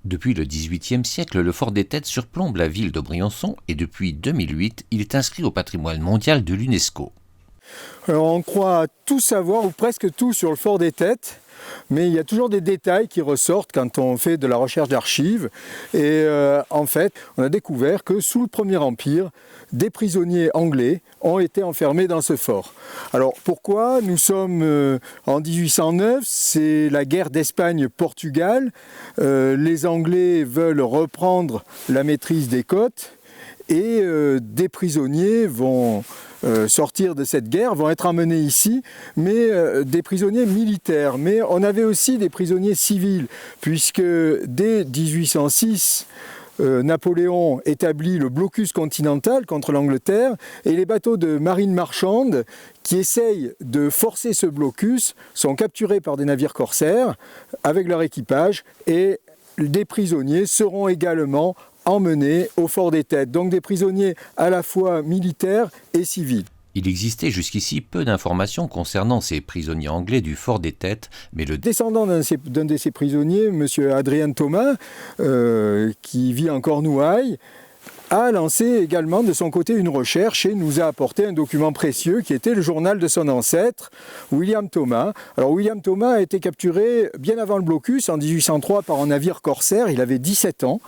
Depuis le XVIIIe siècle, le fort des Têtes surplombe la ville de Briançon et depuis 2008, il est inscrit au patrimoine mondial de l'UNESCO. Alors on croit tout savoir, ou presque tout, sur le fort des Têtes, mais il y a toujours des détails qui ressortent quand on fait de la recherche d'archives. Et en fait, on a découvert que sous le Premier Empire, des prisonniers anglais ont été enfermés dans ce fort. Alors pourquoi? Nous sommes en 1809, c'est la guerre d'Espagne-Portugal. Les Anglais veulent reprendre la maîtrise des côtes et des prisonniers vont sortir de cette guerre, vont être emmenés ici, mais des prisonniers militaires. Mais on avait aussi des prisonniers civils, puisque dès 1806, Napoléon établit le blocus continental contre l'Angleterre et les bateaux de marine marchande qui essayent de forcer ce blocus sont capturés par des navires corsaires avec leur équipage et des prisonniers seront également emmenés au fort des Têtes, donc des prisonniers à la fois militaires et civils. Il existait jusqu'ici peu d'informations concernant ces prisonniers anglais du fort des Têtes, mais le descendant d'un de ces prisonniers, M. Adrien Thomas, qui vit en Cornouailles, a lancé également de son côté une recherche et nous a apporté un document précieux qui était le journal de son ancêtre, William Thomas. Alors William Thomas a été capturé bien avant le blocus, en 1803, par un navire corsaire, il avait 17 ans,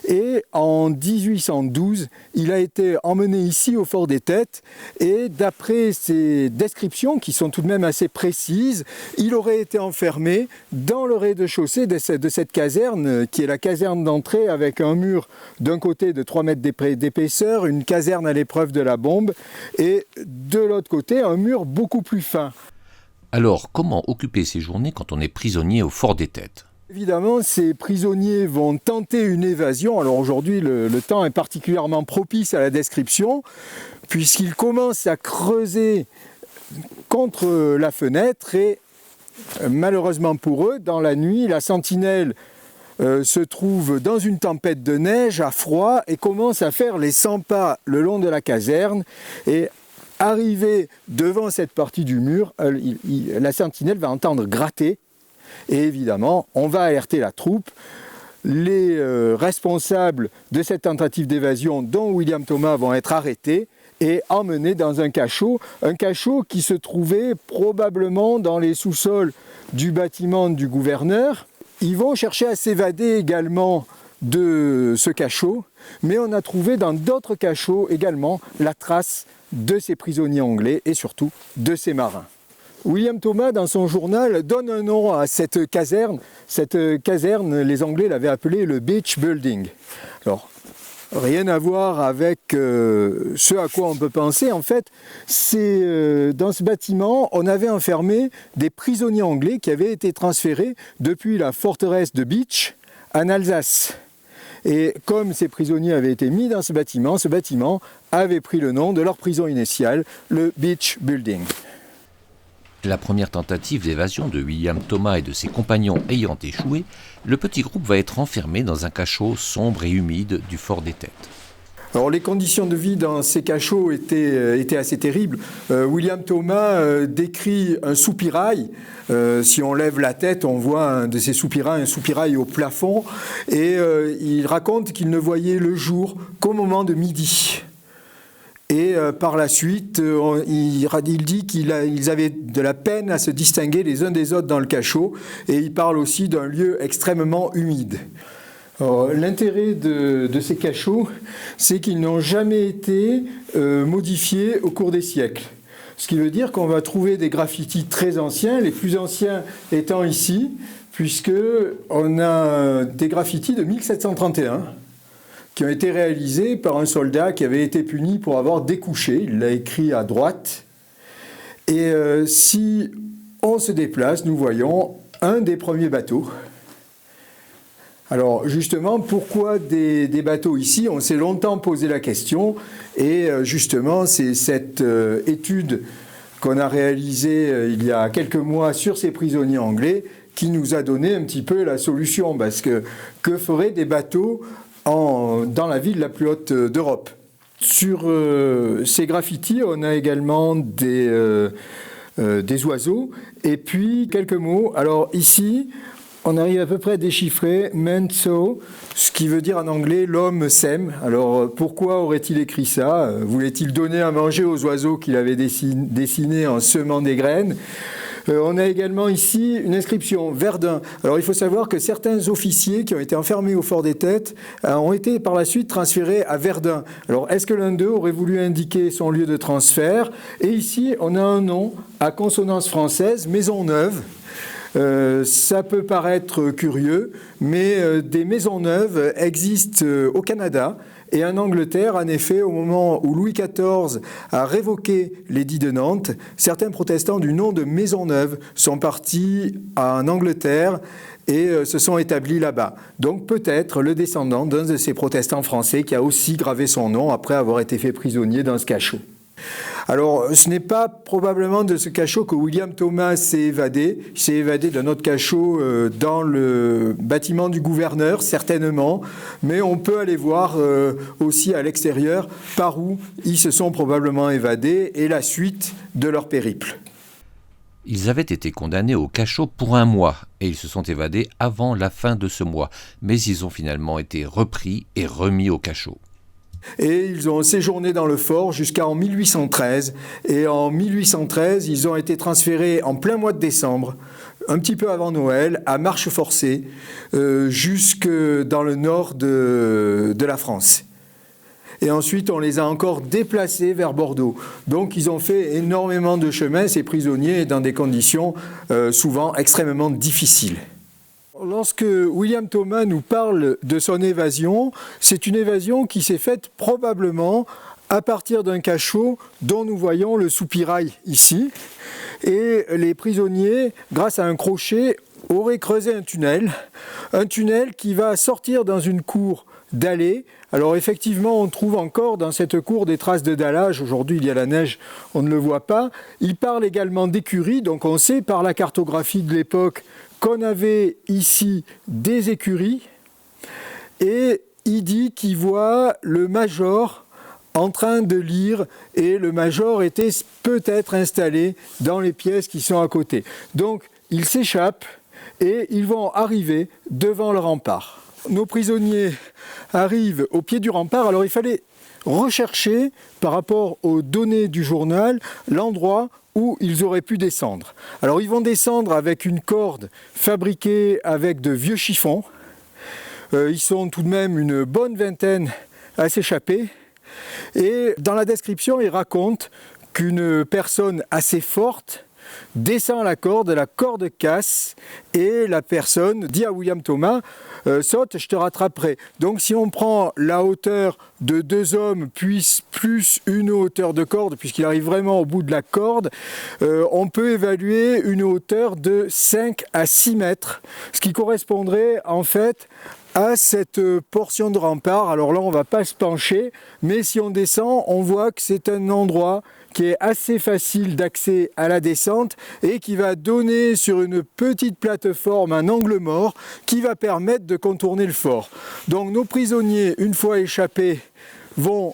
et en 1812, il a été emmené ici au fort des Têtes, et d'après ses descriptions, qui sont tout de même assez précises, il aurait été enfermé dans le rez-de-chaussée de cette caserne, qui est la caserne d'entrée avec un mur d'un côté de 3 mètres d'épaisseur, une caserne à l'épreuve de la bombe, et de l'autre côté, un mur beaucoup plus fin. Alors, comment occuper ses journées quand on est prisonnier au fort des Têtes ? Évidemment, ces prisonniers vont tenter une évasion. Alors aujourd'hui, le temps est particulièrement propice à la description, puisqu'ils commencent à creuser contre la fenêtre et, malheureusement pour eux, dans la nuit, la sentinelle se trouve dans une tempête de neige, à froid, et commence à faire les 100 pas le long de la caserne. Et arrivé devant cette partie du mur, la sentinelle va entendre gratter. Et évidemment, on va alerter la troupe. Les responsables de cette tentative d'évasion, dont William Thomas, vont être arrêtés et emmenés dans un cachot qui se trouvait probablement dans les sous-sols du bâtiment du gouverneur. Ils vont chercher à s'évader également de ce cachot, mais on a trouvé dans d'autres cachots également la trace de ces prisonniers anglais et surtout de ces marins. William Thomas, dans son journal, donne un nom à cette caserne. Cette caserne, les Anglais l'avaient appelée le Beach Building. Alors, rien à voir avec ce à quoi on peut penser. En fait, c'est dans ce bâtiment, on avait enfermé des prisonniers anglais qui avaient été transférés depuis la forteresse de Beach en Alsace. Et comme ces prisonniers avaient été mis dans ce bâtiment avait pris le nom de leur prison initiale, le Beach Building. La première tentative d'évasion de William Thomas et de ses compagnons ayant échoué, le petit groupe va être enfermé dans un cachot sombre et humide du fort des Têtes. Alors les conditions de vie dans ces cachots étaient assez terribles. William Thomas décrit un soupirail. Si on lève la tête, on voit un de ces soupirails, un soupirail au plafond. Et il raconte qu'il ne voyait le jour qu'au moment de midi. Et par la suite, il dit qu'ils avaient de la peine à se distinguer les uns des autres dans le cachot. Et il parle aussi d'un lieu extrêmement humide. L'intérêt de ces cachots, c'est qu'ils n'ont jamais été modifiés au cours des siècles. Ce qui veut dire qu'on va trouver des graffitis très anciens, les plus anciens étant ici, puisqu'on a des graffitis de 1731 qui ont été réalisés par un soldat qui avait été puni pour avoir découché. Il l'a écrit à droite. Et si on se déplace, nous voyons un des premiers bateaux. Alors justement, pourquoi des bateaux ici? On s'est longtemps posé la question et justement c'est cette étude qu'on a réalisée il y a quelques mois sur ces prisonniers anglais qui nous a donné un petit peu la solution, parce que feraient des bateaux dans la ville la plus haute d'Europe? Sur ces graffitis, on a également des oiseaux et puis quelques mots. Alors ici, on arrive à peu près à déchiffrer meant so, ce qui veut dire en anglais l'homme sème. Alors pourquoi aurait-il écrit ça? Voulait-il donner à manger aux oiseaux qu'il avait dessinés en semant des graines? On a également ici une inscription Verdun. Alors il faut savoir que certains officiers qui ont été enfermés au Fort des Têtes ont été par la suite transférés à Verdun. Alors est-ce que l'un d'eux aurait voulu indiquer son lieu de transfert? Et ici on a un nom à consonance française, Maisonneuve. Ça peut paraître curieux, mais des maisons neuves existent au Canada et en Angleterre. En effet, au moment où Louis XIV a révoqué l'édit de Nantes, certains protestants du nom de Maisonneuve sont partis en Angleterre et se sont établis là-bas. Donc peut-être le descendant d'un de ces protestants français qui a aussi gravé son nom après avoir été fait prisonnier dans ce cachot. Alors, ce n'est pas probablement de ce cachot que William Thomas s'est évadé. Il s'est évadé d'un autre cachot dans le bâtiment du gouverneur, certainement, mais on peut aller voir aussi à l'extérieur par où ils se sont probablement évadés et la suite de leur périple. Ils avaient été condamnés au cachot pour 1 mois et ils se sont évadés avant la fin de ce mois, mais ils ont finalement été repris et remis au cachot. Et ils ont séjourné dans le fort jusqu'en 1813. Et en 1813, ils ont été transférés en plein mois de décembre, un petit peu avant Noël, à marche forcée, jusque dans le nord de la France. Et ensuite, on les a encore déplacés vers Bordeaux. Donc, ils ont fait énormément de chemin, ces prisonniers, dans des conditions souvent extrêmement difficiles. Lorsque William Thomas nous parle de son évasion, c'est une évasion qui s'est faite probablement à partir d'un cachot dont nous voyons le soupirail ici. Et les prisonniers, grâce à un crochet, auraient creusé un tunnel qui va sortir dans une cour dallée. Alors effectivement, on trouve encore dans cette cour des traces de dallage. Aujourd'hui, il y a la neige, on ne le voit pas. Il parle également d'écuries, donc on sait par la cartographie de l'époque qu'on avait ici des écuries, et il dit qu'il voit le major en train de lire, et le major était peut-être installé dans les pièces qui sont à côté. Donc ils s'échappent et ils vont arriver devant le rempart. Nos prisonniers arrivent au pied du rempart. Alors il fallait rechercher par rapport aux données du journal l'endroit où ils auraient pu descendre. Alors ils vont descendre avec une corde fabriquée avec de vieux chiffons. Ils sont tout de même une bonne vingtaine à s'échapper. Et dans la description, ils racontent qu'une personne assez forte descend la corde casse et la personne dit à William Thomas saute, je te rattraperai. Donc si on prend la hauteur de 2 hommes plus une hauteur de corde, puisqu'il arrive vraiment au bout de la corde, on peut évaluer une hauteur de 5 à 6 mètres, ce qui correspondrait en fait à cette portion de rempart. Alors là, on ne va pas se pencher, mais si on descend, on voit que c'est un endroit qui est assez facile d'accès à la descente et qui va donner sur une petite plateforme un angle mort qui va permettre de contourner le fort. Donc nos prisonniers, une fois échappés, vont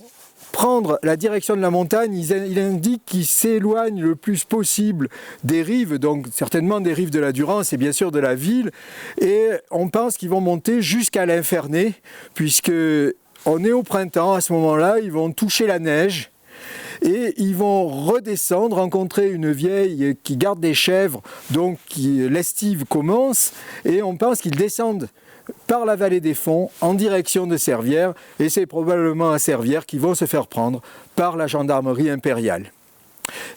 prendre la direction de la montagne. Il indique qu'ils s'éloignent le plus possible des rives, donc certainement des rives de la Durance et bien sûr de la ville, et on pense qu'ils vont monter jusqu'à l'Infernet, puisque on est au printemps à ce moment-là, ils vont toucher la neige. Et ils vont redescendre, rencontrer une vieille qui garde des chèvres, donc l'estive commence, et on pense qu'ils descendent par la vallée des Fonds en direction de Servières, et c'est probablement à Servières qu'ils vont se faire prendre par la gendarmerie impériale.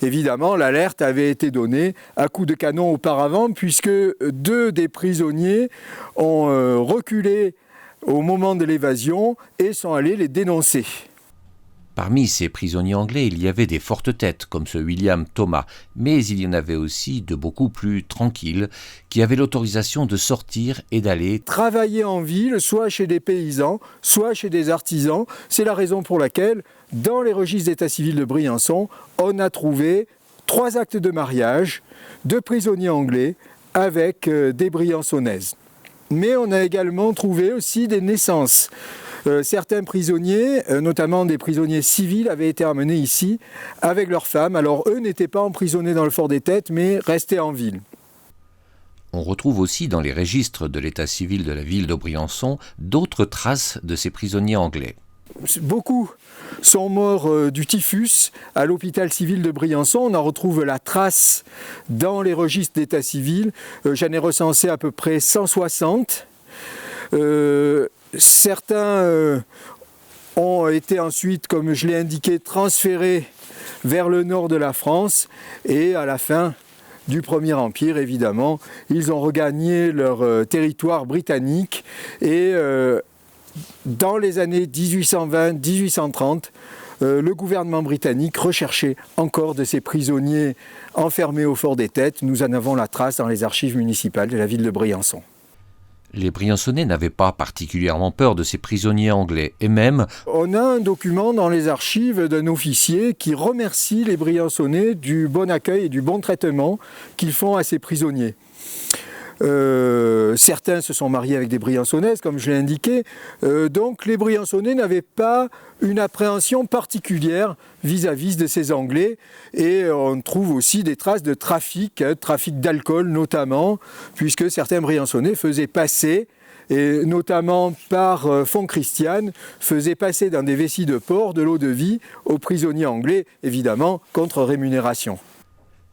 Évidemment, l'alerte avait été donnée à coups de canon auparavant, puisque 2 des prisonniers ont reculé au moment de l'évasion et sont allés les dénoncer. Parmi ces prisonniers anglais, il y avait des fortes têtes, comme ce William Thomas, mais il y en avait aussi de beaucoup plus tranquilles, qui avaient l'autorisation de sortir et d'aller travailler en ville, soit chez des paysans, soit chez des artisans. C'est la raison pour laquelle, dans les registres d'état civil de Briançon, on a trouvé 3 actes de mariage de prisonniers anglais avec des Briançonnaises. Mais on a également trouvé aussi des naissances. Certains prisonniers, notamment des prisonniers civils, avaient été amenés ici avec leurs femmes. Alors eux n'étaient pas emprisonnés dans le Fort des Têtes, mais restés en ville. On retrouve aussi dans les registres de l'état civil de la ville de Briançon d'autres traces de ces prisonniers anglais. Beaucoup sont morts du typhus à l'hôpital civil de Briançon. On en retrouve la trace dans les registres d'état civil. J'en ai recensé à peu près 160. Certains ont été ensuite, comme je l'ai indiqué, transférés vers le nord de la France et à la fin du Premier Empire, évidemment, ils ont regagné leur territoire britannique et dans les années 1820-1830, le gouvernement britannique recherchait encore de ces prisonniers enfermés au fort des Têtes. Nous en avons la trace dans les archives municipales de la ville de Briançon. Les Briançonnais n'avaient pas particulièrement peur de ces prisonniers anglais, et même... On a un document dans les archives d'un officier qui remercie les Briançonnais du bon accueil et du bon traitement qu'ils font à ces prisonniers. Certains se sont mariés avec des Briançonnaises, comme je l'ai indiqué, donc les Briançonnais n'avaient pas une appréhension particulière vis-à-vis de ces Anglais, et on trouve aussi des traces de trafic, trafic d'alcool notamment, puisque certains Briançonnais faisaient passer, et notamment par Font Christiane, faisaient passer dans des vessies de porc de l'eau de vie aux prisonniers anglais, évidemment contre rémunération.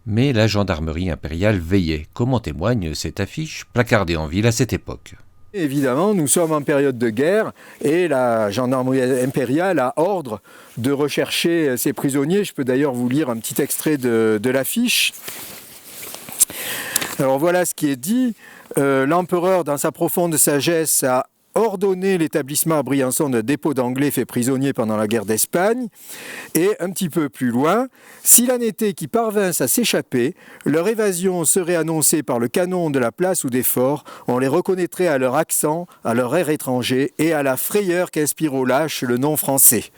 Mais la gendarmerie impériale veillait, comme en témoigne cette affiche placardée en ville à cette époque. Évidemment, nous sommes en période de guerre et la gendarmerie impériale a ordre de rechercher ces prisonniers. Je peux d'ailleurs vous lire un petit extrait de l'affiche. Alors voilà ce qui est dit. L'empereur, dans sa profonde sagesse, a ordonné l'établissement à Briançon d'un dépôt d'Anglais fait prisonniers pendant la guerre d'Espagne. Et un petit peu plus loin, s'il en était qui parvinssent à s'échapper, leur évasion serait annoncée par le canon de la place ou des forts. On les reconnaîtrait à leur accent, à leur air étranger et à la frayeur qu'inspire aux lâches le nom français.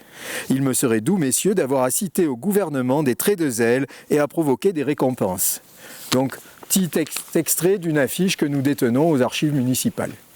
Il me serait doux, messieurs, d'avoir à citer au gouvernement des traits de zèle et à provoquer des récompenses. Donc, petit extrait d'une affiche que nous détenons aux archives municipales.